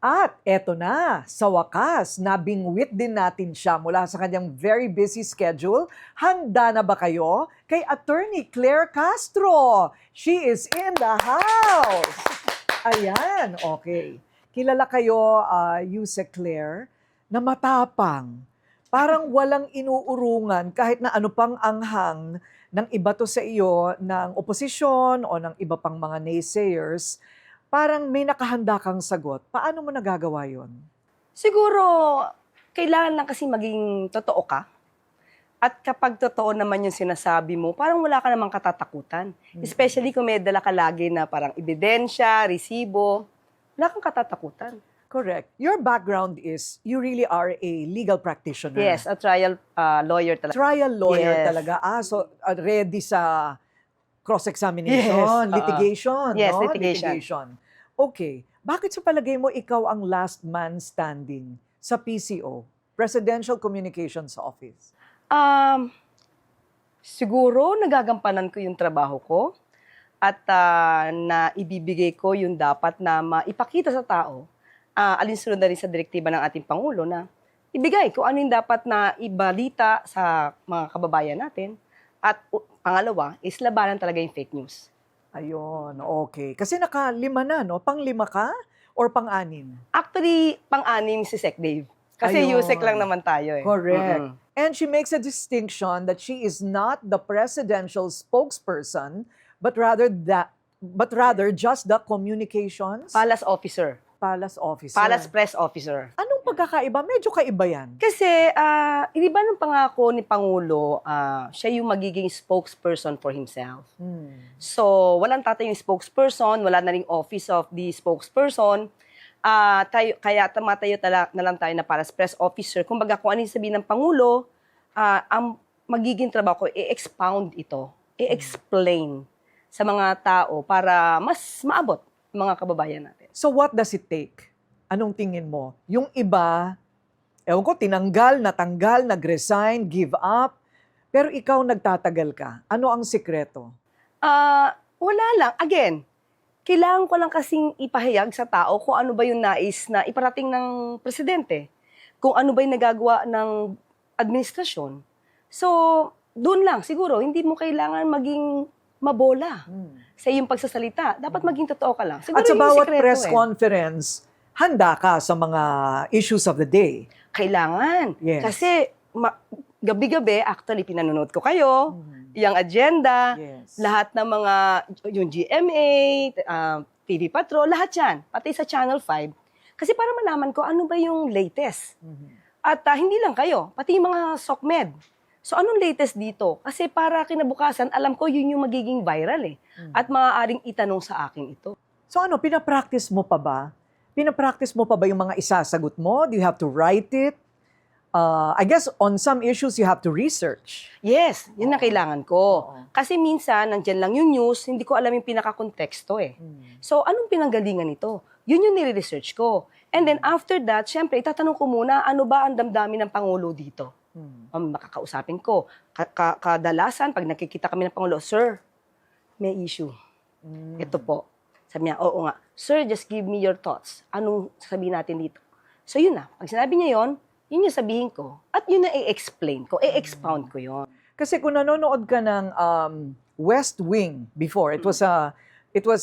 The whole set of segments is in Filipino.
At eto na, sa wakas, nabingwit din natin siya mula sa kanyang very busy schedule. Handa na ba kayo? Kay Attorney Claire Castro. She is in the house. Ayan, okay. Kilala kayo, Yuse Claire, na matapang. Parang walang inuurungan kahit na ano pang anghang ng iba to sa iyo, ng oposisyon o ng iba pang mga naysayers. Parang may nakahanda kang sagot. Paano mo nagagawa yon? Siguro, kailangan lang kasi maging totoo ka. At kapag totoo naman yung sinasabi mo, parang wala ka namang katatakutan. Especially kung may dala ka lagi na parang ebidensya, resibo, wala kang katatakutan. Correct. Your background is, you really are a legal practitioner. Yes, a trial lawyer talaga. Trial lawyer Yes. talaga. So ready sa cross-examination, Yes, litigation, Yes, no? litigation. Okay. Bakit sa palagay mo ikaw ang last man standing sa PCO, Presidential Communications Office? Siguro nagagampanan ko yung trabaho ko at na ibibigay ko yung dapat na maipakita sa tao, alinsunod na rin sa direktiba ng ating Pangulo na ibigay kung ano yung dapat na ibalita sa mga kababayan natin. At pangalawa is labanan talaga yung fake news. Ayun, okay. Kasi naka-5 na, no? Pang-5 ka or pang-6? Actually, pang-anim si Sec Dave. Kasi Ayun. USEC lang naman tayo eh. Correct. And she makes a distinction that she is not the presidential spokesperson, but rather just the communications Palace officer. palace officer. Palace press officer. Anong pagkakaiba? Medyo kaiba yan. Kasi, hindi ba nung pangako ni Pangulo, siya yung magiging spokesperson for himself. So, walang tatay yung spokesperson, wala na ring office of the spokesperson. Kaya tumatayo na lang tayo na palace press officer. Kumbaga, kung ano yung sabihin ng Pangulo, ang magiging trabaho ko, i-expound ito, i-explain sa mga tao para mas maabot ang mga kababayan natin. So what does it take? Anong tingin mo? Yung iba, ewan ko, tinanggal, natanggal, nag-resign, give up, pero ikaw nagtatagal ka. Ano ang sikreto? Wala lang. Again, kailangan ko lang kasing ipahayag sa tao kung ano ba yung nais na iparating ng presidente. Kung ano ba yung nagagawa ng administrasyon. So, doon lang. Siguro, hindi mo kailangan maging mabola sa iyong pagsasalita. Dapat maging totoo ka lang. Siguro At sa yun yung bawat sikreto press eh. conference, handa ka sa mga issues of the day. Kailangan. Yes. Kasi gabi-gabi, actually, pinanonood ko kayo, yung agenda, Yes. lahat ng mga, yung GMA, TV Patrol, lahat yan. Pati sa Channel 5. Kasi para malaman ko ano ba yung latest. At hindi lang kayo, pati yung mga SOCMED. So anong latest dito? Kasi para kinabukasan, alam ko yun yung magiging viral eh. At maaaring itanong sa akin ito. So ano, pinapractice mo pa ba? Pinapractice mo pa ba yung mga isasagot mo? Do you have to write it? I guess on some issues, you have to research. Yes, yun na kailangan ko. Oo. Kasi minsan, nandyan lang yung news, hindi ko alam yung pinaka-konteksto eh. So, anong pinanggalingan nito? Yun yung nire-research ko. And then after that, syempre, itatanong ko muna, ano ba ang damdamin ng Pangulo dito? Makakausapin ko. Kadalasan, pag nakikita kami ng Pangulo, Sir, may issue. Ito po. Sabi niya, oo nga. Sir, just give me your thoughts. Anong sasabihin natin dito? So, yun na. Pag sinabi niya yun yung sabihin ko. At yun na i-explain ko. I-expound ko yun. Kasi kung nanonood ka ng West Wing before, it was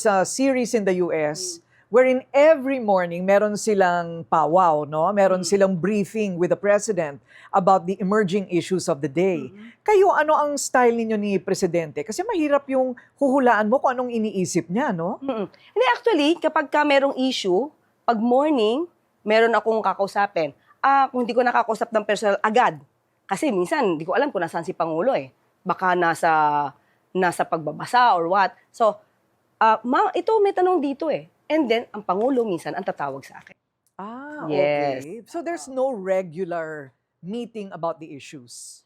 a series in the US wherein every morning meron silang powwow, no? Meron silang briefing with the president about the emerging issues of the day. Kayo, ano ang style ninyo ni presidente? Kasi mahirap yung huhulaan mo kung anong iniisip niya, no? Hindi, actually, kapag ka merong issue, pag morning, meron akong kakausapin. Kung hindi ko nakakausap ng personal agad. Kasi minsan, hindi ko alam kung nasaan si Pangulo eh. Baka nasa pagbabasa or what. So, ito may tanong dito eh. And then, ang Pangulo minsan ang tatawag sa akin. Okay. Yes. So there's no regular meeting about the issues.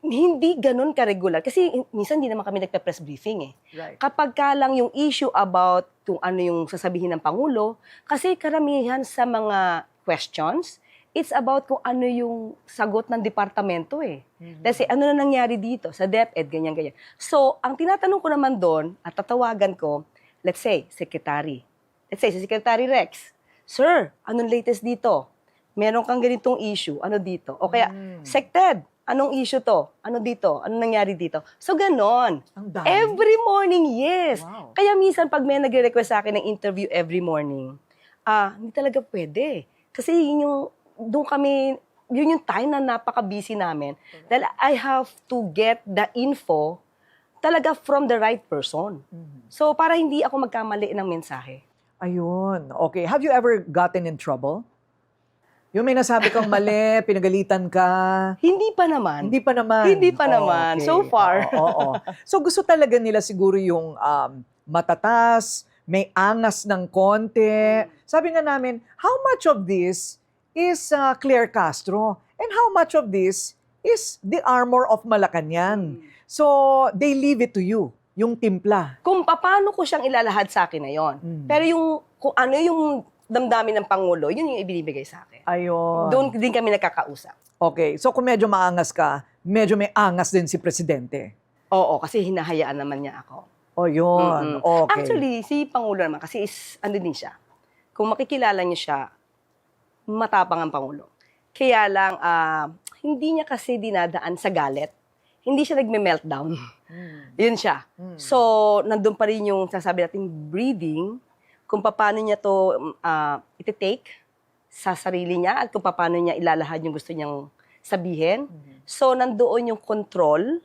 Hindi ganun ka-regular. Kasi minsan hindi naman kami nagpe-press briefing eh. Right. Kapag ka lang yung issue about kung ano yung sasabihin ng Pangulo, kasi karamihan sa mga questions, it's about kung ano yung sagot ng departamento eh. Kasi ano na nangyari dito sa DepEd, ganyan-ganyan. So, ang tinatanong ko naman doon, at tatawagan ko, let's say, Secretary. Let's say, si Secretary Rex. Sir, anong latest dito? Meron kang ganitong issue, ano dito? O kaya, Sected, anong issue to? Ano dito? Ano nangyari dito? So, ganon. Ang dami. Every morning, yes. Wow. Kaya minsan, pag may nagre-request sa akin ng interview every morning, hindi talaga pwede. Kasi yun yung time na napaka-busy namin. Dahil I have to get the info talaga from the right person. So, para hindi ako magkamali ng mensahe. Ayun. Okay. Have you ever gotten in trouble? Yung may nasabi kang mali, pinagalitan ka. Hindi pa naman. Hindi pa naman. Hindi pa naman. So far. Oo. So gusto talaga nila siguro yung matatas, may angas ng konti. Sabi nga namin, how much of this is Claire Castro? And how much of this is the armor of Malacanang? So they leave it to you, yung timpla. Kung paano ko siyang ilalahad sa akin na yon. Pero kung ano yung damdamin ng Pangulo, yun yung ibinibigay sa akin. Ayun. Doon din kami nagkakausap. Okay. So kung medyo maangas ka, medyo may angas din si Presidente. Oo, kasi hinahayaan naman niya ako. O yun. Okay. Actually, si Pangulo naman, kasi ano din siya. Kung makikilala niyo siya, matapang ang Pangulo. Kaya lang, hindi niya kasi dinadaan sa galit. Hindi siya nagme-meltdown. Yun siya. So, nandun pa rin yung sasabi natin breathing, kung paano niya to iti-take sa sarili niya at kung paano niya ilalahad yung gusto niyang sabihin. So, nandoon yung control,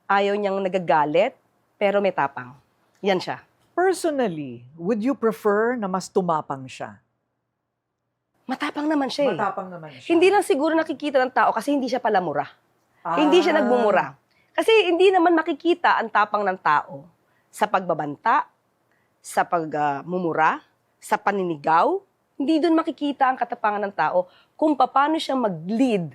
ayaw niyang nagagalit, pero may tapang. Yan siya. Personally, would you prefer na mas tumapang siya? Matapang naman siya eh. Matapang naman siya. Hindi lang siguro nakikita ng tao kasi hindi siya pala mura. Ah. Hindi siya nagmumura. Kasi hindi naman makikita ang tapang ng tao sa pagbabanta, sa pagmumura, sa paninigaw. Hindi doon makikita ang katapangan ng tao kung paano siya mag-lead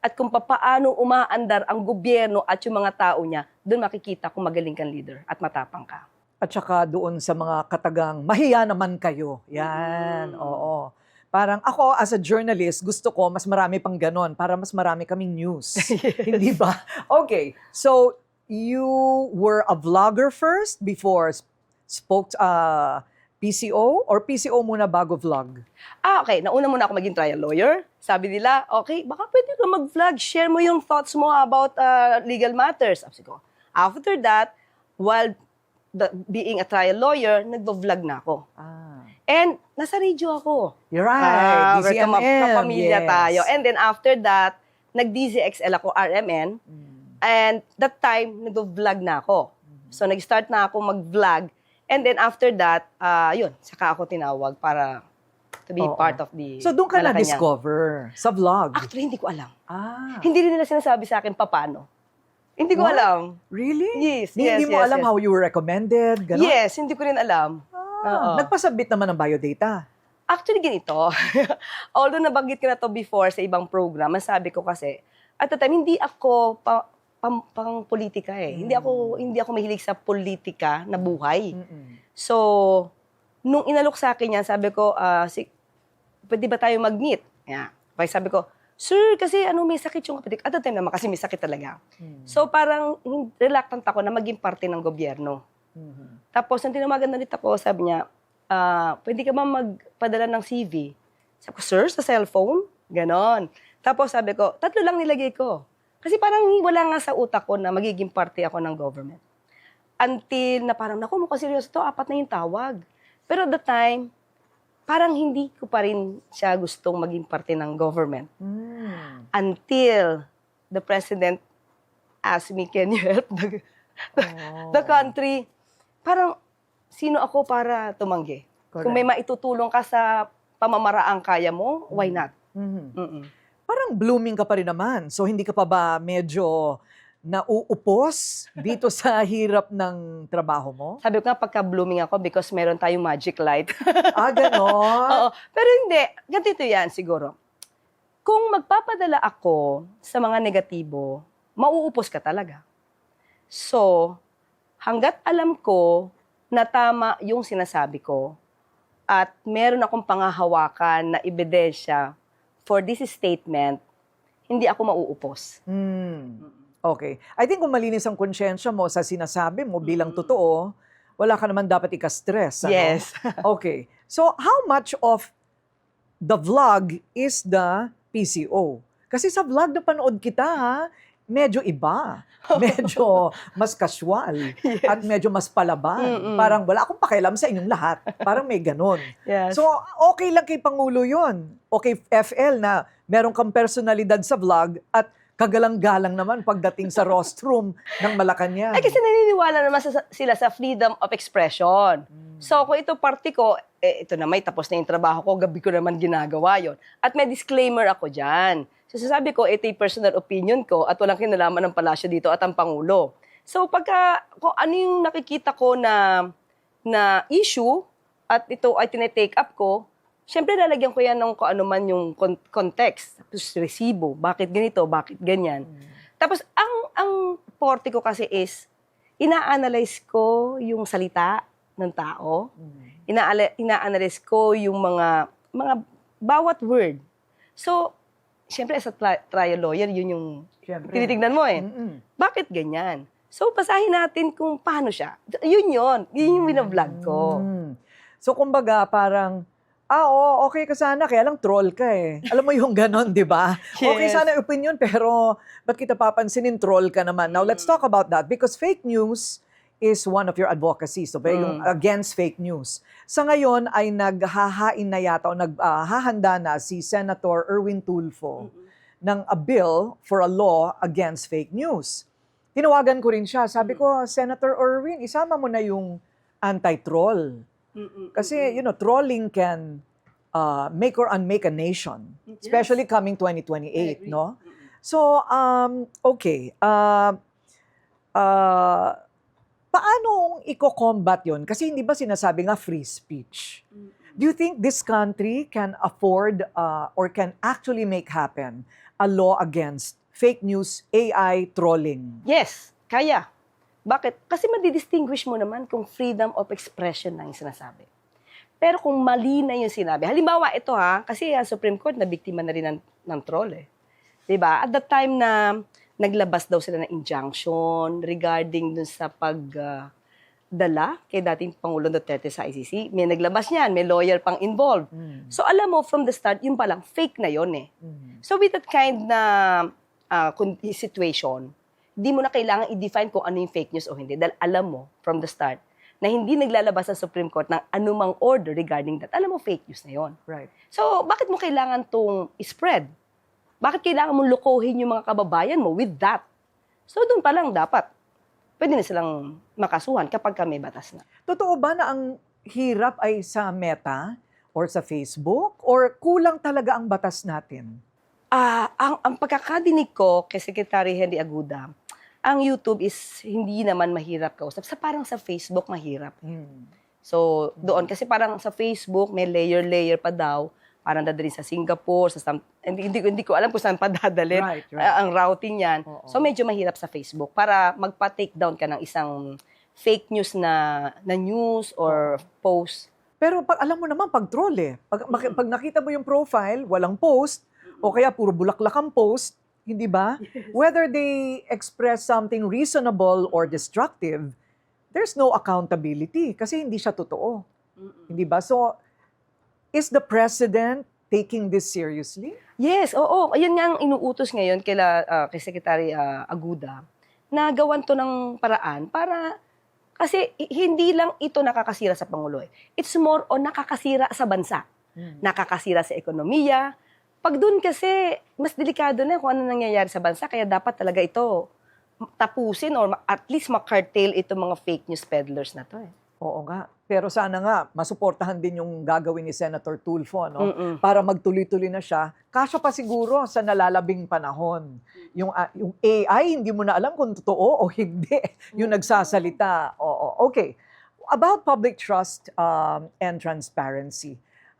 at kung paano umaandar ang gobyerno at yung mga tao niya. Doon makikita kung magaling kang leader at matapang ka. At saka doon sa mga katagang, mahiya naman kayo. Yan, oo. Parang ako, as a journalist, gusto ko mas marami pang ganon para mas marami kaming news. Hindi ba? Okay, so you were a vlogger first before spoke PCO or PCO muna bago vlog? Okay. Nauna muna ako maging trial lawyer. Sabi nila, okay, baka pwede ka mag-vlog. Share mo yung thoughts mo about legal matters. Sabi ko, after that, while being a trial lawyer, nag-vlog na ako. And nasa radio ako. You're right. DCMM. Kapamilya yes. tayo. And then after that, nag-DZXL ako, RMN. And that time, nag-vlog na ako. So nag-start na ako mag-vlog. And then after that, yun, saka ako tinawag para to be part of the So doon ka Malacanang. na-discover sa vlog? Actually, hindi ko alam. Hindi Hindi rin nila sinasabi sa akin paano. Hindi ko What? alam. Really? Yes, Hindi mo alam how you were recommended? Ganon? Yes, hindi ko rin alam. Oo. Nagpasabit naman ng biodata. Actually, ganito. Although nabanggit ko na to before sa ibang program, masabi ko kasi, at the time, hindi ako pang politika eh. Hindi ako mahilig sa politika na buhay. So, nung inalok sa akin yan, sabi ko, pwede ba tayo mag-meet? Yeah. Kaya sabi ko, sir, kasi may sakit yung kapatid. At the time naman, kasi may sakit talaga. So, parang reluctant ako na maging parte ng gobyerno. Tapos, nung tinawagan na ulit ako, sabi niya, pwede ka ba magpadala ng CV? Sabi ko, sir, sa cellphone? Ganon. Tapos sabi ko, 3 lang nilagay ko. Kasi parang wala nga sa utak ko na magiging parte ako ng government. Until na parang, naku, mukhang seryoso to, 4 na yung tawag. Pero at the time, parang hindi ko pa rin siya gustong maging parte ng government. Until the president asked me, can you help the country? Parang, sino ako para tumanggi? Correct. Kung may maitutulong ka sa pamamaraang kaya mo, why not? Parang blooming ka pa rin naman. So hindi ka pa ba medyo nauupos dito sa hirap ng trabaho mo? Sabi ko nga, pagka-blooming ako because meron tayong magic light. Ganon? Oo. Pero hindi. Ganito yan siguro. Kung magpapadala ako sa mga negatibo, mauupos ka talaga. So, hanggat alam ko na tama yung sinasabi ko at meron akong pangahawakan na ebidensya for this statement, hindi ako mauupos. Okay. I think kung malinis ang konsyensya mo sa sinasabi mo bilang totoo, wala ka naman dapat ika-stress. Ano? Yes. Okay. So, how much of the vlog is the PCO. Kasi sa vlog na panood kita, ha, medyo iba. Medyo mas casual. At medyo mas palaban. Parang wala akong pakialam sa inyong lahat. Parang may ganon. Yes. So, okay lang kay Pangulo yun. Okay, FL na meron kang personalidad sa vlog at kagalang-galang naman pagdating sa rostrum ng Malacanang. Ay, kasi naniniwala naman sila sa freedom of expression. So, kung ito party ko, ito na may tapos na yung trabaho ko, gabi ko naman ginagawa yon. At may disclaimer ako dyan. So, sasabi ko, ito yung personal opinion ko at walang kinalaman ng palasyo dito at ang Pangulo. So, kung ano yung nakikita ko na issue at ito ay tinetake up ko, syempre lalagyan ko yan ng kung ano man yung context, tapos resibo, bakit ganito, bakit ganyan. Tapos ang forte ko kasi is, ina-analyze ko yung salita ng tao, ina-analyze ko yung mga bawat word. So, syempre as a trial lawyer, yun yung tinitignan mo eh. Bakit ganyan? So, basahin natin kung paano siya. Yun yung binablog ko. So, kumbaga, parang, oo, okay ka sana, kaya lang troll ka eh. Alam mo yung ganon, di ba? Yes. Okay sana yung opinion, pero ba't kita papansinin troll ka naman? Now, let's talk about that because fake news is one of your advocacies, so yung against fake news. Sa ngayon ay naghahain na yata o naghahanda na si Senator Erwin Tulfo ng a bill for a law against fake news. Tinawagan ko rin siya. Sabi ko, Senator Erwin, isama mo na yung anti-troll. Kasi, trolling can make or unmake a nation, especially coming 2028, no? So, okay. Paano i-combat yun? Kasi hindi ba sinasabi nga free speech? Do you think this country can afford or can actually make happen a law against fake news, AI, trolling? Yes, kaya. Bakit? Kasi madidistinguish mo naman kung freedom of expression na yung sinasabi. Pero kung mali na yung sinabi, halimbawa ito kasi ang Supreme Court na biktima na rin ng troll eh. Diba? At the time na naglabas daw sila ng injunction regarding dun sa pagdala kay dating Pangulong Duterte sa ICC, may naglabas niyan, may lawyer pang involved. So alam mo, from the start, yung palang fake na yon eh. So with that kind na situation, di mo na kailangan i-define kung ano yung fake news o hindi. Dahil alam mo, from the start, na hindi naglalabas sa Supreme Court ng anumang order regarding that. Alam mo, fake news na yon. Right. So, bakit mo kailangan tong spread? Bakit kailangan mong lokohin yung mga kababayan mo with that? So, doon pa lang dapat. Pwede na silang makasuhan kapag may batas na. Totoo ba na ang hirap ay sa Meta or sa Facebook? Or kulang talaga ang batas natin? Ang pagkakadinig ko kay Secretary Henry Aguda, ang YouTube is hindi naman mahirap kausap. Parang sa Facebook mahirap. So, doon, kasi parang sa Facebook, may layer-layer pa daw. Parang dadalhin sa Singapore, hindi ko alam kung saan pa dadalhin Right. ang routing yan. Oo. So, medyo mahirap sa Facebook para magpa-take down ka ng isang fake news na news or post. Pero alam mo naman, pag troll eh. Pag nakita mo yung profile, walang post, o kaya puro bulaklak ang post, hindi ba? Whether they express something reasonable or destructive, there's no accountability kasi hindi siya totoo. Hindi ba? So, is the President taking this seriously? Yes, oo. Ayun nga ang inuutos ngayon kay Secretary Aguda na gawan to ng paraan para, kasi hindi lang ito nakakasira sa Pangulo. It's more on nakakasira sa bansa. Nakakasira sa ekonomiya. Pag doon kasi, mas delikado na kung ano nangyayari sa bansa, kaya dapat talaga ito tapusin or at least makartail itong mga fake news peddlers na to eh. Oo nga. Pero sana nga, masuportahan din yung gagawin ni Senator Tulfo, no? Para magtuloy-tuloy na siya. Kasya pa siguro sa nalalabing panahon. Yung AI, hindi mo na alam kung totoo o hindi. Yung nagsasalita. Oo. Okay. About public trust and transparency,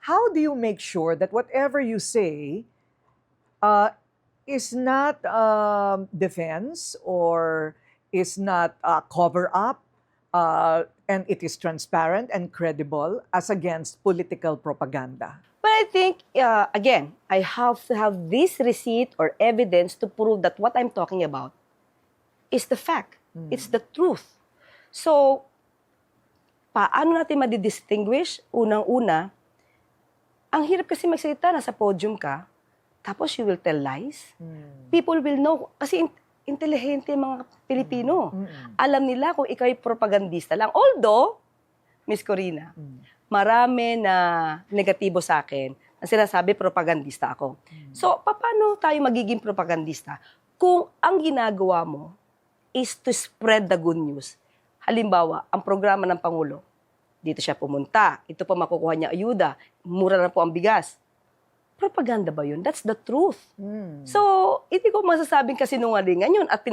how do you make sure that whatever you say is not defense or is not cover-up and it is transparent and credible as against political propaganda? But I think, again, I have to have this receipt or evidence to prove that what I'm talking about is the fact. It's the truth. So, paano natin madidistinguish? Unang-una, Ang hirap kasi magsalita, nasa podium ka, tapos you will tell lies. People will know, kasi intelihente yung mga Pilipino. Alam nila kung ikaw ay propagandista lang. Although, Miss Corina, marami na negatibo sa akin na sinasabi propagandista ako. So, paano tayo magiging propagandista kung ang ginagawa mo is to spread the good news? Halimbawa, ang programa ng Pangulo, dito siya pumunta, ito pa makukuha niya ayuda, mura na po ang bigas. Propaganda ba yun? That's the truth. So, hindi ko masasabing kasinungalingan yun at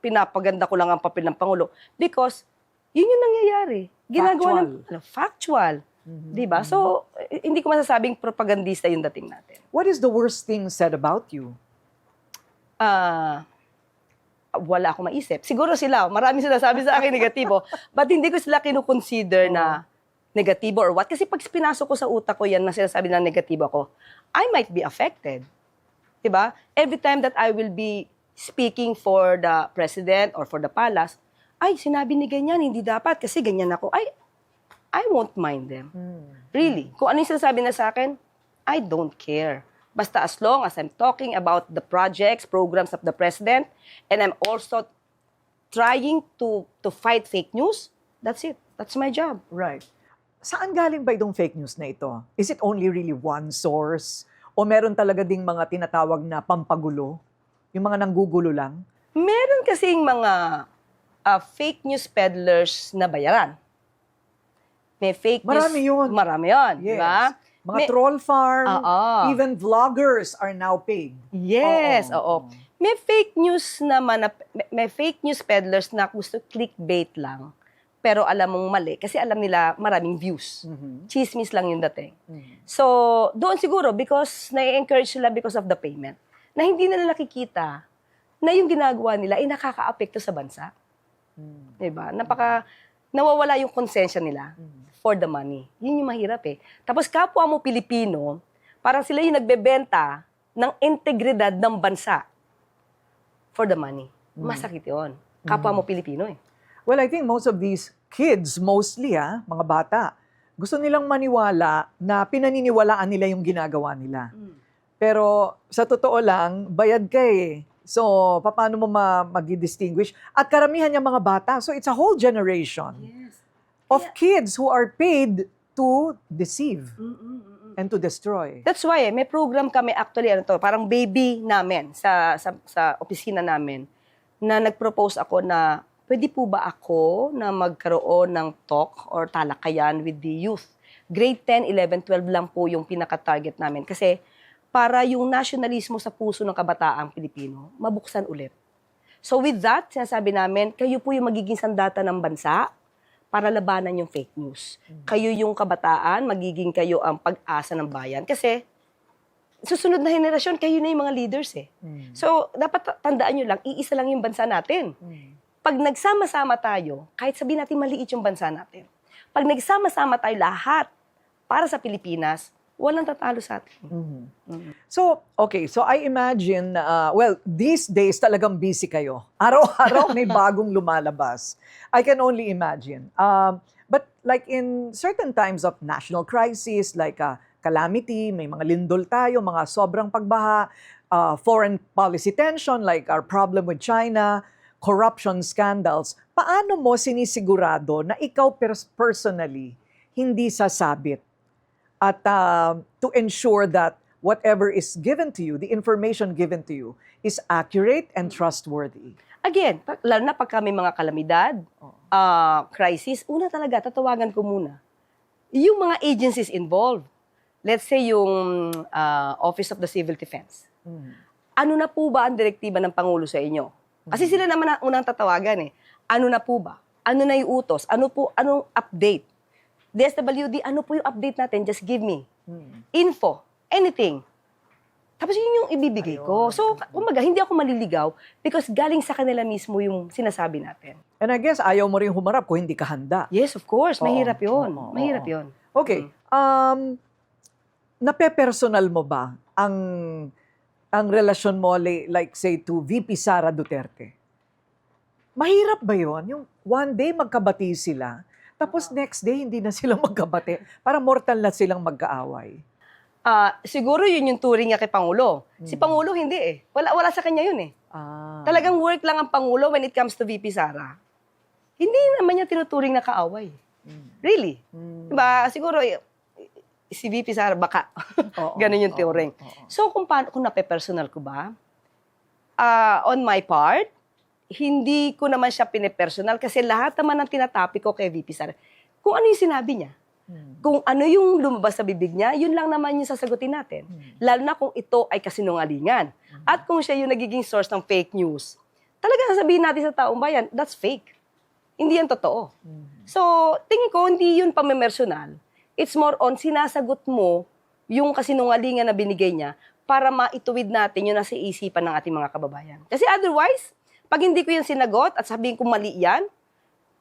pinapaganda ko lang ang papel ng Pangulo because yun yung nangyayari. Ginagawa ng factual. Diba? So, hindi ko masasabing propagandista yung dating natin. What is the worst thing said about you? Wala akong maisip. Siguro sila, marami sila sabi sa akin negatibo, but hindi ko sila kinukonsider na negatibo or what. Kasi pag pinasok ko sa utak ko yan na sinasabi na negatibo ako, I might be affected. Diba? Every time that I will be speaking for the president or for the palace, ay, sinabi ni ganyan, hindi dapat kasi ganyan ako. I won't mind them. Really. Kung ano yung sinasabi na sa akin, I don't care. Basta as long as I'm talking about the projects, programs of the president, and I'm also trying to fight fake news, that's it. That's my job. Right. Saan galing ba itong fake news na ito? Is it only really one source? O meron talaga ding mga tinatawag na pampagulo? Yung mga nanggugulo lang? Meron kasing mga fake news peddlers na bayaran. May fake news. Marami yun. Marami yun. Yes. Diba? Mga troll farm, Oo. even vloggers are now paid. Yes, Oo. oo. May fake news naman, may fake news peddlers na gusto clickbait lang, pero alam mong mali kasi alam nila maraming views. Chismis lang yung dating. So, doon siguro because na-encourage sila because of the payment, na hindi nila nakikita na yung ginagawa nila ay nakaka-apekto sa bansa. Diba? Nawawala yung konsensya nila for the money. Yun yung mahirap eh. Tapos kapwa mo Pilipino, parang sila yung nagbebenta ng integridad ng bansa for the money. Masakit yun. Kapwa mo Pilipino eh. Well, I think most of these kids, mostly mga bata, gusto nilang maniwala na pinaniniwalaan nila yung ginagawa nila. Pero sa totoo lang, bayad ka eh. So, paano mo mag-distinguish? At karamihan yung mga bata. So, it's a whole generation of kids who are paid to deceive and to destroy. That's why may program kami actually, parang baby namin sa opisina namin na nag-propose ako na pwede po ba ako na magkaroon ng talk or talakayan with the youth? Grade 10, 11, 12 lang po yung pinaka-target namin. Kasi para yung nationalismo sa puso ng kabataang Pilipino, mabuksan ulit. So with that, sinasabi namin, kayo po yung magiging sandata ng bansa para labanan yung fake news. Kayo yung kabataan, magiging kayo ang pag-asa ng bayan. Kasi susunod na henerasyon, kayo na yung mga leaders eh. So dapat tandaan nyo lang, iisa lang yung bansa natin. Pag nagsama-sama tayo, kahit sabihin natin maliit yung bansa natin, pag nagsama-sama tayo lahat para sa Pilipinas, walang tatalo sa atin. So, okay. So, I imagine, well, these days talagang busy kayo. Araw-araw may bagong lumalabas. I can only imagine. But like in certain times of national crisis, like calamity, may mga lindol tayo, mga sobrang pagbaha, foreign policy tension, like our problem with China, corruption scandals, paano mo sinisigurado na ikaw personally hindi sasabit? At to ensure that whatever is given to you, the information given to you, is accurate and trustworthy. Again, lalo na pag kami mga kalamidad, crisis, una talaga, tatawagan ko muna. Yung mga agencies involved, let's say yung Office of the Civil Defense. Ano na po ba ang direktiba ng Pangulo sa inyo? Kasi sila naman ang unang tatawagan eh. Ano na po ba? Ano na yung utos? Anong update? DSWD, ano po yung update natin? Just give me. Info. Anything. Tapos yun yung ibibigay ko. So, kumbaga, hindi ako maliligaw because galing sa kanila mismo yung sinasabi natin. And I guess ayaw mo rin humarap kung hindi ka handa. Yes, of course. Mahirap yun. Oo. Mahirap yun. Okay. Nape-personal mo ba ang relasyon mo, like say, to VP Sara Duterte? Mahirap ba yun? Yung one day magkabati sila, tapos next day, hindi na silang magkabati. Parang mortal na silang magkaaway. Siguro yun yung turing niya kay Pangulo. Si Pangulo hindi eh. Wala sa kanya yun eh. Talagang work lang ang Pangulo when it comes to VP Sara. Hindi naman niya tinuturing na kaaway. Really. Diba? Siguro, si VP Sara, baka. Ganun yung turing. So, kung nape-personal ko ba? On my part, hindi ko naman siya pinipersonal kasi lahat naman ng tinatapik ko kay VP Sara. Kung ano yung sinabi niya. Kung ano yung lumabas sa bibig niya, yun lang naman yung sasagutin natin. Lalo na kung ito ay kasinungalingan. At kung siya yung nagiging source ng fake news, talaga sasabihin natin sa taong bayan, that's fake. Hindi yan totoo. So, tingin ko, hindi yun pamimersonal. It's more on sinasagot mo yung kasinungalingan na binigay niya para maituwid natin yung nasa isipan ng ating mga kababayan. Kasi otherwise, pag hindi ko yan sinagot at sabihin ko mali yan,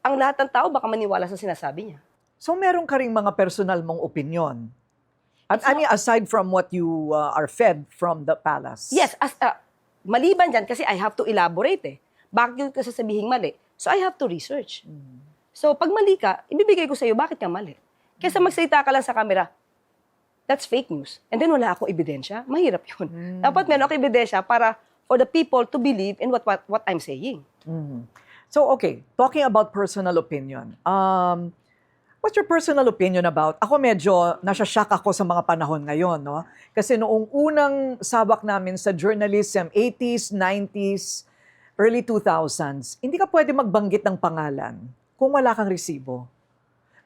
ang lahat ng tao baka maniwala sa sinasabi niya. So meron ka ring mga personal mong opinion? At aside from what you are fed from the palace? Yes, maliban dyan kasi I have to elaborate eh. Bakit ko sasabihin mali? So I have to research. So pag mali ka, ibibigay ko sa iyo bakit ka mali. Kaysa magsalita ka lang sa camera, that's fake news. And then wala akong ebidensya, mahirap yun. Dapat meron akong ebidensya para for the people to believe in what I'm saying. So okay, talking about personal opinion. What's your personal opinion about? Ako medyo nasya-shock ako sa mga panahon ngayon, no? Kasi noong unang sabak namin sa journalism, 80s, 90s, early 2000s, hindi ka pwede magbanggit ng pangalan kung wala kang resibo.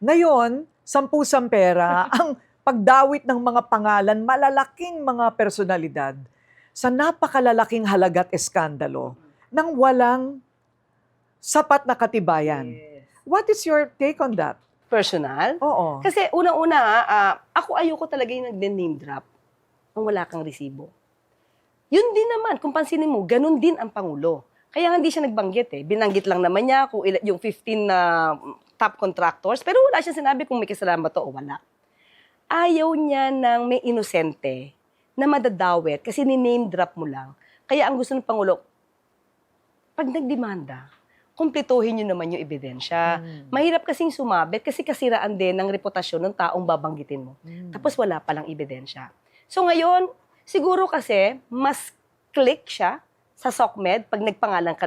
Ngayon, sampu-sam pera, ang pagdawit ng mga pangalan, malalaking mga personalidad sa napakalalaking halaga at eskandalo nang walang sapat na katibayan. What is your take on that? Personal? Oo. Kasi unang-una, ako ayoko talaga yung nag-name drop kung wala kang resibo. Yun din naman, kung pansinin mo, ganun din ang Pangulo. Kaya hindi siya nagbanggit eh. Binanggit lang naman niya kung yung 15 na top contractors, pero wala siya sinabi kung may kasalanan ba to o wala. Ayaw niya ng may inosente na madadawit kasi ni-name drop mo lang. Kaya ang gusto ng Pangulo, pag nagdemanda, kumpletuhin nyo naman yung ebidensya. Mahirap kasing sumabit kasi kasiraan din ng reputasyon ng taong babanggitin mo. Tapos wala palang ebidensya. So ngayon, siguro kasi mas click siya sa SOCMED pag nagpangalan ka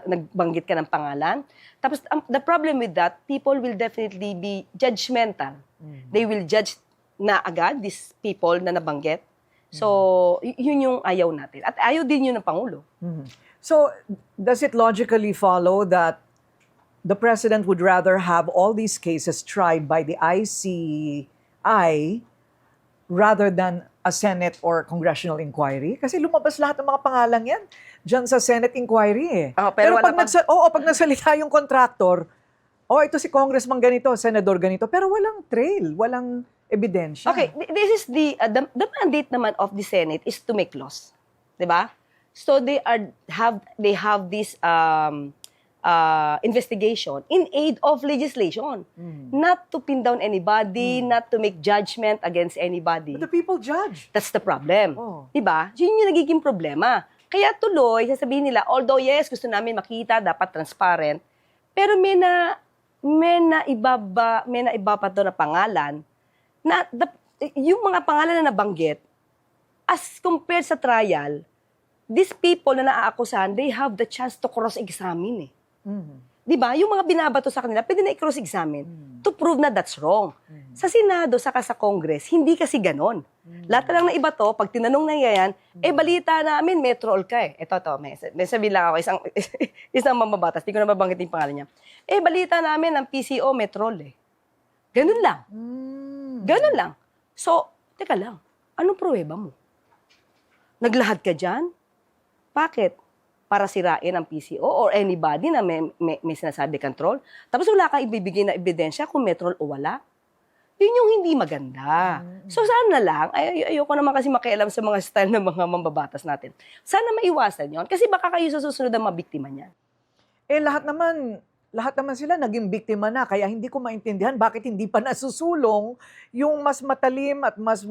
nagbanggit ka ng pangalan. Tapos the problem with that, people will definitely be judgmental. They will judge na agad these people na nabanggit. So, yun yung ayaw natin. At ayaw din yun ng Pangulo. So, does it logically follow that the president would rather have all these cases tried by the ICI rather than a Senate or congressional inquiry? Kasi lumabas lahat ng mga pangalan yan dyan sa Senate inquiry eh. Pero wala pag nagsalita yung contractor, ito si congressman ganito, senador ganito, pero walang trail, walang ebidensya. Okay, this is the mandate naman of the Senate is to make laws. 'Di ba? So they have this investigation in aid of legislation. Not to pin down anybody, not to make judgment against anybody. But the people judge. That's the problem. Oh. Diba? Yun yung nagiging problema. Kaya tuloy, sasabihin nila, although yes, gusto namin makita, dapat transparent, pero may na iba pa doon na pangalan, na yung mga pangalan na nabanggit, as compared sa trial, these people na naaakusahan, they have the chance to cross-examine eh. Diba? Yung mga binabato sa kanila, pwede na i-cross-examine to prove na that's wrong. Sa Senado, saka sa Congress, hindi kasi ganon. Lahat lang na iba to, pag tinanong na yan, balita namin, may troll ka eh. Ito, may sabihin lang ako, isang mamabatas, di ko na mabanggit yung pangalan niya. Balita namin, ang PCO, may troll eh. Ganun lang. Ganun lang. So, teka lang, anong pruweba mo? Naglahad ka dyan? Bakit? Para sirain ang PCO or anybody na may sinasabi kang troll? Tapos wala kang ibibigay na ebidensya kung may troll o wala? Yun yung hindi maganda. So sana lang, ayoko naman kasi makialam sa mga style ng mga mambabatas natin. Sana maiwasan yon kasi baka kayo sa susunod ang mabiktima niyan. Lahat naman sila naging biktima na, kaya hindi ko maintindihan bakit hindi pa nasusulong yung mas matalim at mas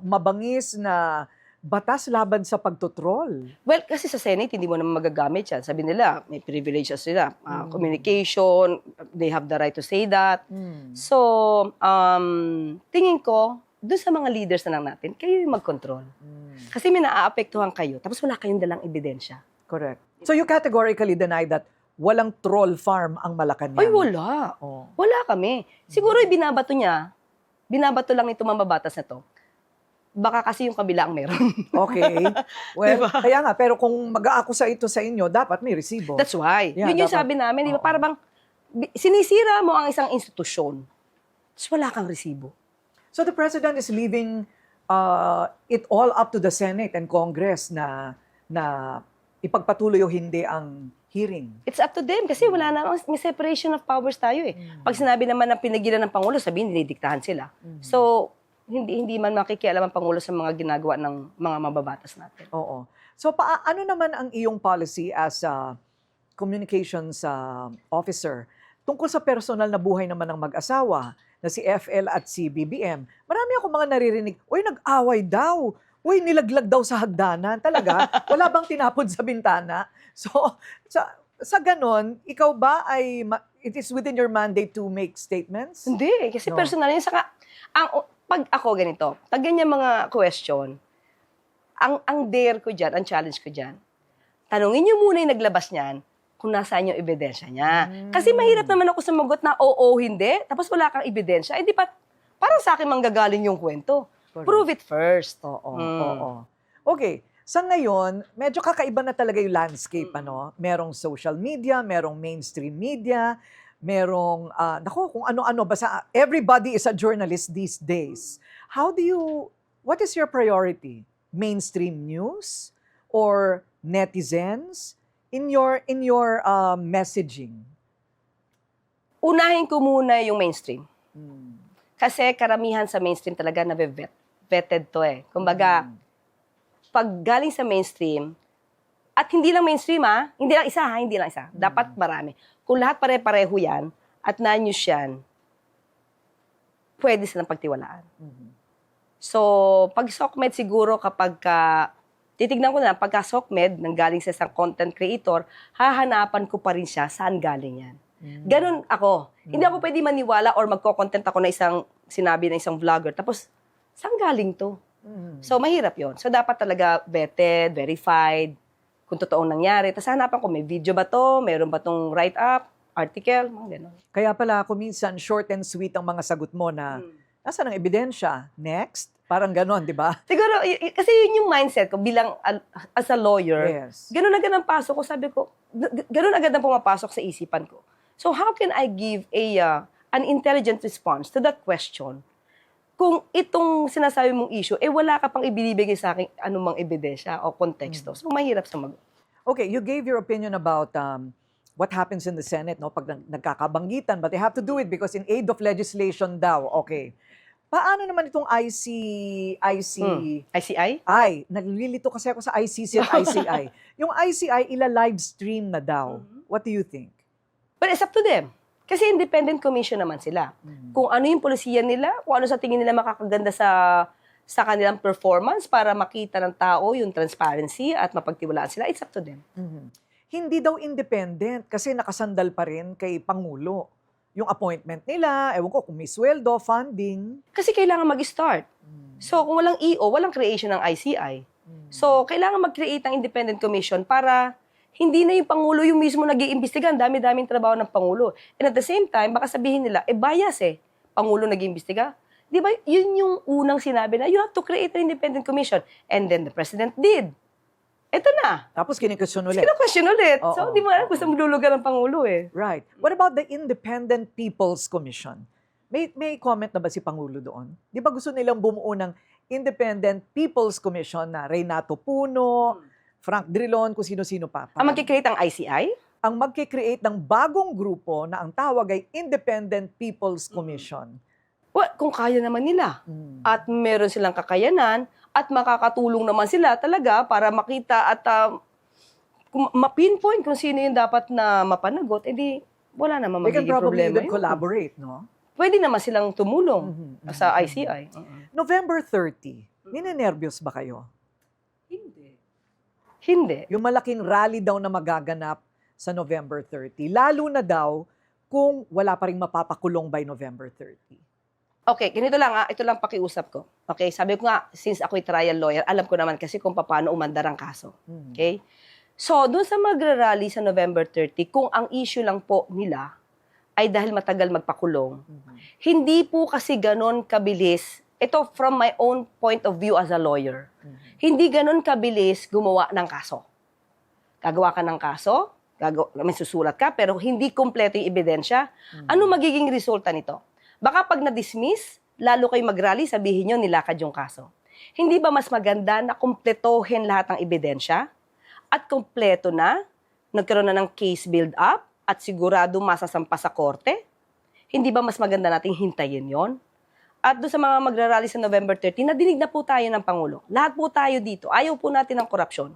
mabangis na batas laban sa pagtutrol. Well, kasi sa Senate, hindi mo naman magagamit yan. Sabi nila, may privileges sila. Communication, they have the right to say that. So, tingin ko, doon sa mga leaders na lang natin, kayo yung mag-control. Kasi may naaapektuhan kayo, tapos wala kayong dalang ebidensya. Correct. So you categorically deny that walang troll farm ang Malacanang? Ay, wala. Oh. Wala kami. Siguro binabato niya, binabato lang ito mambabatas na to. Baka kasi yung kabila ang meron. Okay. Well, Diba? kaya nga, pero kung mag-aakusa ito sa inyo, dapat may resibo. That's why. Yeah, Yun yung dapat. sabi namin, di ba? Oo. Para bang sinisira mo ang isang institusyon, tapos wala kang resibo. So the President is leaving it all up to the Senate and Congress na ipagpatuloy o hindi ang hearing. It's up to them kasi wala namang may separation of powers tayo eh. Pag sinabi naman na pinigilan ng Pangulo, sabihin dinidiktahan sila. So, hindi man makikialam ang Pangulo sa mga ginagawa ng mga mababatas natin. Oo. So ano naman ang iyong policy as a communications officer tungkol sa personal na buhay naman ng mag-asawa na si FL at si BBM? Marami ako mga naririnig, uy, nag-away daw. Uy, nilaglag daw sa hagdanan. Talaga? Wala bang tinapon sa bintana? So, sa ganon, ikaw ba ay, it is within your mandate to make statements? Hindi, kasi No. personal yun. Saka, pag ako ganito, pag ganyan mga question, ang dare ko dyan, ang challenge ko dyan, tanungin niyo muna yung naglabas niyan kung nasaan yung ebidensya niya. Kasi mahirap naman ako sumagot na oo, hindi, tapos wala kang ebidensya. Eh di pa, parang sa akin manggagaling yung kwento. Correct. Prove it first. Oo, Mm. oo. Okay. Sa ngayon, medyo kakaiba na talaga yung landscape, ano? Merong social media, merong mainstream media, merong, kung ano-ano, basta everybody is a journalist these days. What is your priority? Mainstream news or netizens in your messaging? Unahin ko muna yung mainstream. Mm. Kasi karamihan sa mainstream talaga vetted to eh. Kumbaga, pag galing sa mainstream, at hindi lang mainstream hindi lang isa. Dapat marami. Kung lahat pare-pareho yan, at na-news yan, pwede silang pagtiwalaan. So, pag SOCMED siguro kapag titignan ko na lang, pagka SOCMED, nang galing sa isang content creator, hahanapan ko pa rin siya saan galing yan. Ganon ako. Hindi ako pwede maniwala or magko-content ako na sinabi ng isang vlogger. Tapos, saan galing to? So, mahirap yon. So, dapat talaga vetted, verified, kung totoong nangyari. Tapos, hanapan ko, may video ba to? Meron ba tong write-up, article, mga ganon. Kaya pala ako minsan short and sweet ang mga sagot mo na nasaan ang ebidensya? Next? Parang ganon, di ba? Siguro, kasi yun yung mindset ko bilang as a lawyer. Yes. Ganun agad ang pasok ko. Sabi ko, ganun agad ang pumapasok sa isipan ko. So, how can I give an intelligent response to that question kung itong sinasabi mong issue, wala ka pang ibinibigay sa akin anumang ebidensya o konteksto. So, mahirap sumagot. Okay, you gave your opinion about what happens in the Senate, no? Pag nagkakabanggitan, but they have to do it because in aid of legislation daw. Okay. Paano naman itong ICI? ICI? Naglilito kasi ako sa ICC at ICI. Yung ICI, ila-live stream na daw. What do you think? But it's up to them. Kasi independent commission naman sila. Kung ano yung polisiya nila, kung ano sa tingin nila makakaganda sa kanilang performance para makita ng tao yung transparency at mapagtiwalaan sila, it's up to them. Hindi daw independent kasi nakasandal pa rin kay Pangulo. Yung appointment nila, ewan ko kung may sweldo, funding. Kasi kailangan mag-start. So, kung walang EO, walang creation ng ICI. So, kailangan mag-create ng independent commission para hindi na yung Pangulo yung mismo nag-iimbestiga. Ang dami-daming trabaho ng Pangulo. And at the same time, baka sabihin nila, bias Pangulo nag-iimbestiga. Di ba, yun yung unang sinabi na, you have to create an independent commission. And then the President did. Ito na. Tapos kini-question ulit. Kino-question ulit. Oo. So, di mo alam kung saan lulugar ng Pangulo Right. What about the Independent People's Commission? May comment na ba si Pangulo doon? Di ba gusto nilang bumuo ng Independent People's Commission na Reynato Puno, Frank Drilon, kung sino-sino pa. Ang magkikreate ang ICI? Ang magkikreate ng bagong grupo na ang tawag ay Independent People's Commission. Well, kung kaya naman nila. At meron silang kakayanan at makakatulong naman sila talaga para makita at ma-pinpoint kung sino yung dapat na mapanagot, edi wala naman They can magiging probably problema even yun. collaborate, no? Pwede naman silang tumulong sa ICI. November 30, ninenervyos ba kayo? Hindi. Yung malaking rally daw na magaganap sa November 30. Lalo na daw kung wala pa rin mapapakulong by November 30. Okay, ganito lang ito lang pakiusap ko. Okay, sabi ko nga, since ako'y trial lawyer, alam ko naman kasi kung paano umandar ang kaso. Okay? So, doon sa magra-rally sa November 30, kung ang issue lang po nila ay dahil matagal magpakulong, hindi po kasi ganon kabilis, ito from my own point of view as a lawyer, hindi ganon kabilis gumawa ng kaso. Gagawa ka ng kaso, may susulat ka, pero hindi kompleto yung ebidensya. Ano magiging resulta nito? Baka pag na-dismiss, lalo kayo mag-rally, sabihin nyo, nilakad yung kaso. Hindi ba mas maganda na kompletohin lahat ng ebidensya? At kompleto na, nagkaroon na ng case build-up, at sigurado masasampa sa korte? Hindi ba mas maganda nating hintayin yon? At doon sa mga magra-rally sa November 30, nadinig na po tayo ng Pangulo. Lahat po tayo dito. Ayaw po natin ng korupsyon.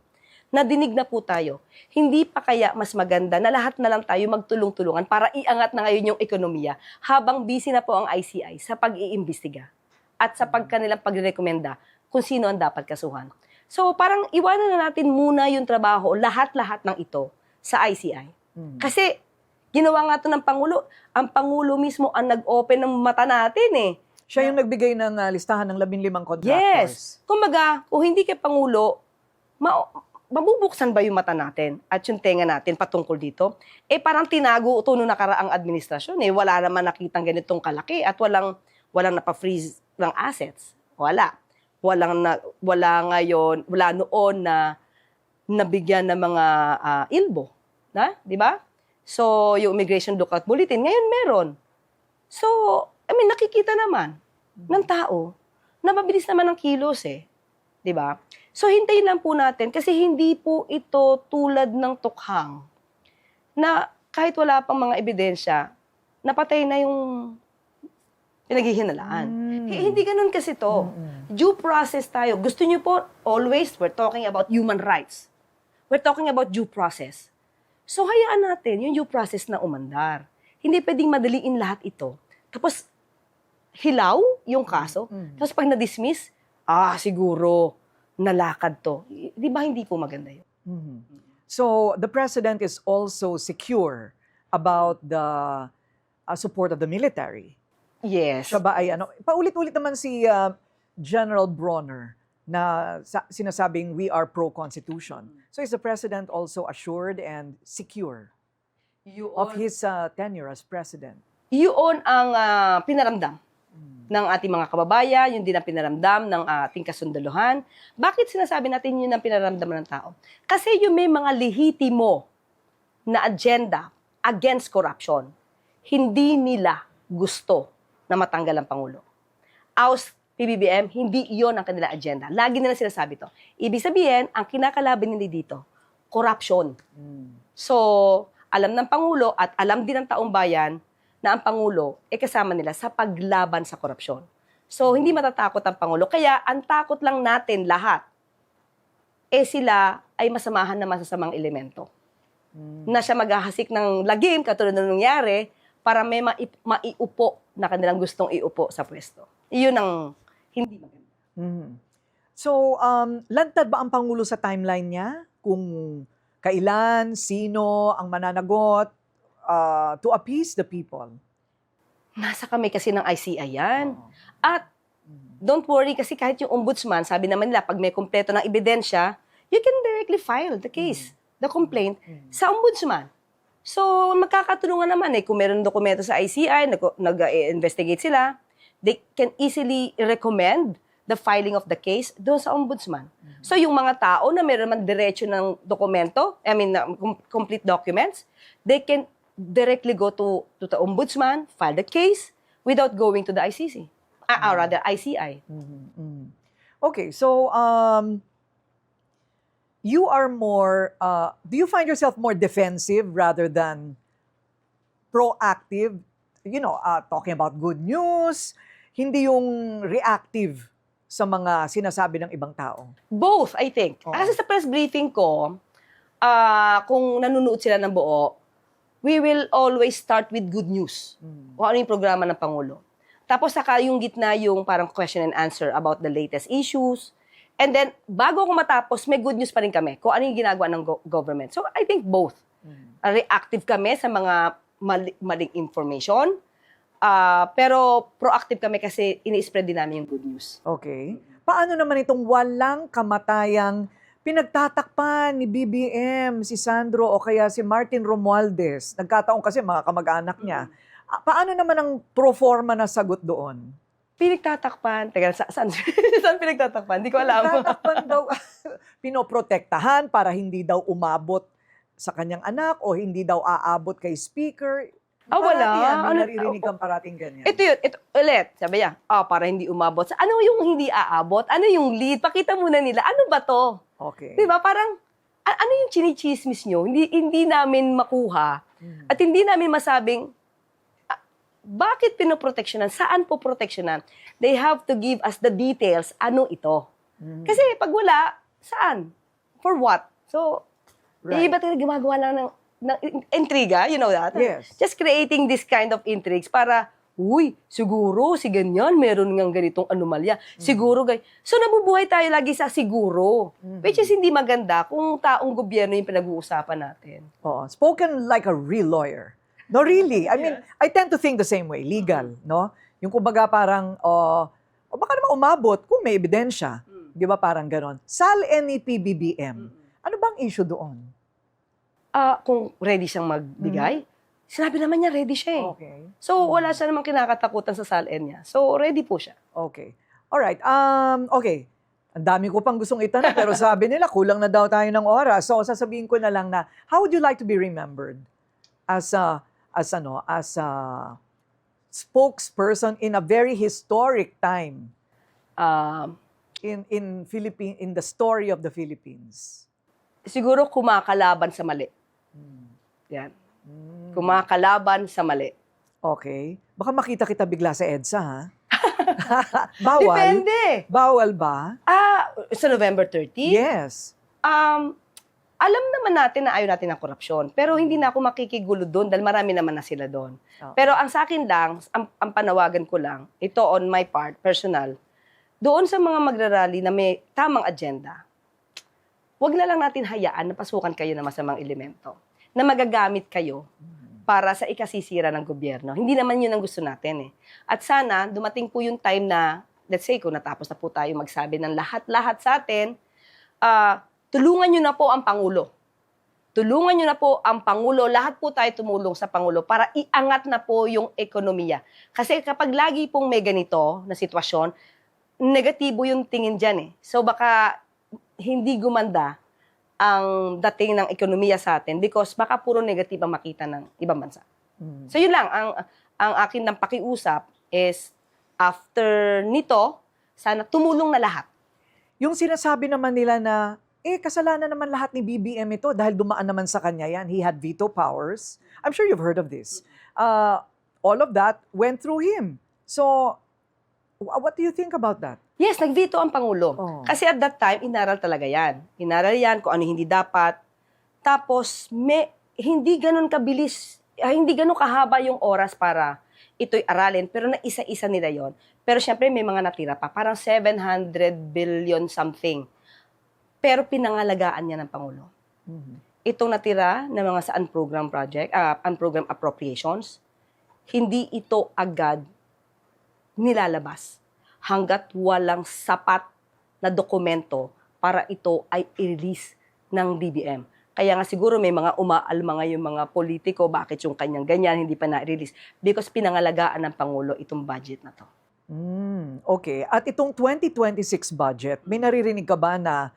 Nadinig na po tayo. Hindi pa kaya mas maganda na lahat na lang tayo magtulong-tulungan para iangat na ngayon yung ekonomiya habang busy na po ang ICI sa pag-iimbestiga at sa kanilang pagrekomenda kung sino ang dapat kasuhan. So parang iwanan na natin muna yung trabaho, lahat-lahat ng ito sa ICI. Kasi ginawa nga ito ng Pangulo. Ang Pangulo mismo ang nag-open ng mata natin eh. Siya yung nagbigay ng listahan ng 15 contractors. Yes. Kumbaga, kung hindi kay Pangulo, mabubuksan ba yung mata natin at yung tenga natin patungkol dito? Eh parang tinago ito nung nakaraang administrasyon eh. Wala naman nakitang ganitong kalaki at walang napa-freeze ng assets. Wala. Wala noon na nabigyan ng mga ilbo. Di ba? So, yung Immigration Lookout Bulletin, ngayon meron. So, nakikita naman ng tao na mabilis naman ang kilos eh. Di ba? So, hintayin lang po natin kasi hindi po ito tulad ng tukhang na kahit wala pang mga ebidensya, napatay na yung pinaghihinalaan. Hindi ganun kasi to. Due process tayo. Gusto niyo po, always, we're talking about human rights. We're talking about due process. So, hayaan natin yung due process na umandar. Hindi pwedeng madaliin lahat ito. Tapos, hilaw yung kaso. Tapos, pag na-dismiss, siguro, nalakad to. Di ba hindi po maganda yun? So, the president is also secure about the support of the military. Yes. Siya ba ay paulit-ulit naman si General Bronner na sinasabing we are pro-constitution. So, is the president also assured and secure of his tenure as president? Yun ang pinaramdam ng ating mga kababayan, yun din ang pinaramdam ng ating kasundaluhan. Bakit sinasabi natin yun ang pinaramdam ng tao? Kasi yung may mga lehitimo na agenda against corruption, hindi nila gusto na matanggal ang Pangulo. Aus PBBM, hindi iyon ang kanilang agenda. Lagi nila sinasabi to. Ibig sabihin, ang kinakalaban nila dito, corruption. So, alam ng Pangulo at alam din ng taong bayan na ang Pangulo ay kasama nila sa paglaban sa korupsyon. So, hindi matatakot ang Pangulo. Kaya, ang takot lang natin lahat, sila ay masamahan na masasamang elemento. Na siya maghahasik ng lagim, katulad na nangyari, para may maiupo na kanilang gustong iupo sa pwesto. Iyon ang hindi maganda. So, lantad ba ang Pangulo sa timeline niya? Kung kailan, sino ang mananagot, to appease the people? Nasa kami kasi ng ICI yan. At don't worry kasi kahit yung ombudsman, sabi naman nila, pag may kumpleto ng ebidensya, you can directly file the case, the complaint, sa ombudsman. So, magkakatulungan naman kung meron dokumento sa ICI, nag-investigate sila, they can easily recommend the filing of the case doon sa ombudsman. So, yung mga tao na meron man diretso ng dokumento, complete documents, they can directly go to the ombudsman, file the case, without going to the ICC. Rather, ICI. Okay, so, you are more, do you find yourself more defensive rather than proactive? Talking about good news, hindi yung reactive sa mga sinasabi ng ibang tao? Both, I think. Kasi sa press briefing ko, kung nanonood sila ng buo, we will always start with good news. Kung ano yung programa ng Pangulo. Tapos saka yung gitna yung parang question and answer about the latest issues. And then, bago ako matapos, may good news pa rin kami kung ano yung ginagawa ng government. So, I think both. Reactive kami sa mga maling information Pero proactive kami kasi ini-spread din namin yung good news. Okay. Paano naman itong walang kamatayang pinagtatakpan ni BBM, si Sandro o kaya si Martin Romualdez? Nagkataon kasi mga kamag-anak niya. Paano naman ang pro forma na sagot doon? Pinagtatakpan. Teka, saan pinagtatakpan? Hindi ko alam. Pinagtatakpan daw, pinoprotektahan para hindi daw umabot sa kanyang anak o hindi daw aabot kay speaker. Wala. Parati yan, may Ano- naririnig kang parating ganyan. Ito yun, ito, ulit, sabi niya, para hindi umabot. Ano yung hindi aabot? Ano yung lead? Pakita muna nila, ano ba to? Okay. Di ba? Parang, ano yung chinichismis nyo? Hindi namin makuha. At hindi namin masabing, bakit pinoproteksyonan? Saan po proteksyonan? They have to give us the details. Ano ito? Kasi pag wala, saan? For what? So, Right. iba talaga gumagawa lang ng intriga, you know that? Yes. Just creating this kind of intrigues para, uy, siguro si ganyan, meron ngang ganitong anomalya. Siguro, so nabubuhay tayo lagi sa siguro. Which is hindi maganda kung taong gobyerno yung pinag-uusapan natin. Oo. Spoken like a real lawyer. No, really. I mean, I tend to think the same way. Legal, no? Yung kumbaga parang, baka naman umabot kung may ebidensya. Di ba parang ganon? SAL ni PBBM. Ano bang issue doon? Kung ready siyang magbigay, sinabi naman niya ready siya eh. Okay. So, wala siya namang kinakatakutan sa SALN niya. So, ready po siya. Okay. Alright. Okay. Ang dami ko pang gustong itanong, pero sabi nila, kulang na daw tayo ng oras. So, sasabihin ko na lang na, how would you like to be remembered as a spokesperson in a very historic time in the story of the Philippines? Siguro kumakalaban sa mali. Yan. Kumakalaban sa mali. Okay. Baka makita kita bigla sa EDSA, ha? Bawal? Depende. Bawal ba? Sa November 30? Yes. Alam naman natin na ayaw natin ng korupsyon. Pero hindi na ako makikigulo doon dahil marami naman na sila doon. Oh. Pero ang sa akin lang, ang panawagan ko lang, ito on my part, personal, doon sa mga magrarally na may tamang agenda, wag na lang natin hayaan na pasukan kayo ng masamang elemento na magagamit kayo para sa ikasisira ng gobyerno. Hindi naman yun ang gusto natin eh. At sana, dumating po yung time na, let's say, kung natapos na po tayo magsabi ng lahat-lahat sa atin, tulungan nyo na po ang Pangulo. Tulungan nyo na po ang Pangulo. Lahat po tayo tumulong sa Pangulo para iangat na po yung ekonomiya. Kasi kapag lagi pong may ganito na sitwasyon, negatibo yung tingin dyan eh. So baka hindi gumanda ang dating ng ekonomiya sa atin because baka puro negative ang makita ng ibang bansa. So yun lang, ang akin ng pakiusap is after nito, sana tumulong na lahat. Yung sinasabi naman nila na, kasalanan naman lahat ni BBM ito dahil dumaan naman sa kanya yan. He had veto powers. I'm sure you've heard of this. All of that went through him. So, what do you think about that? Yes, nag-veto ang Pangulo. Oh. Kasi at that time, inaral talaga yan. Inaral yan kung ano hindi dapat. Tapos, hindi ganun kabilis, hindi ganun kahaba yung oras para ito'y aralin. Pero naisa-isa nila yon. Pero syempre, may mga natira pa. Parang 700 billion something. Pero pinangalagaan niya ng Pangulo. Itong natira na mga sa unprogram project, unprogram appropriations, hindi ito agad nilalabas hanggat walang sapat na dokumento para ito ay i-release ng DBM. Kaya nga siguro may mga umaalma nga yung mga politiko, bakit yung kanyang ganyan, hindi pa na-release. Because pinangalagaan ng Pangulo itong budget na to. Okay. At itong 2026 budget, may naririnig ka ba na,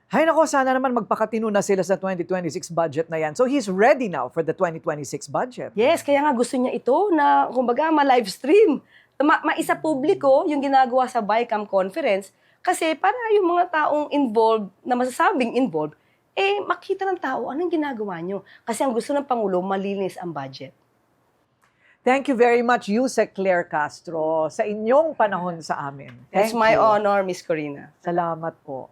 hay nako, sana naman magpakatino na sila sa 2026 budget na yan. So he's ready now for the 2026 budget. Yes, kaya nga gusto niya ito na, kumbaga, ma-live stream. Maisa publiko yung ginagawa sa BICAM conference kasi para yung mga taong involved, na masasabing involved, makita ng tao anong ginagawa nyo. Kasi ang gusto ng Pangulo, malinis ang budget. Thank you very much, Yusek Claire Castro, sa inyong panahon sa amin. It's Thank my you. honor, Miss Corina. Salamat po.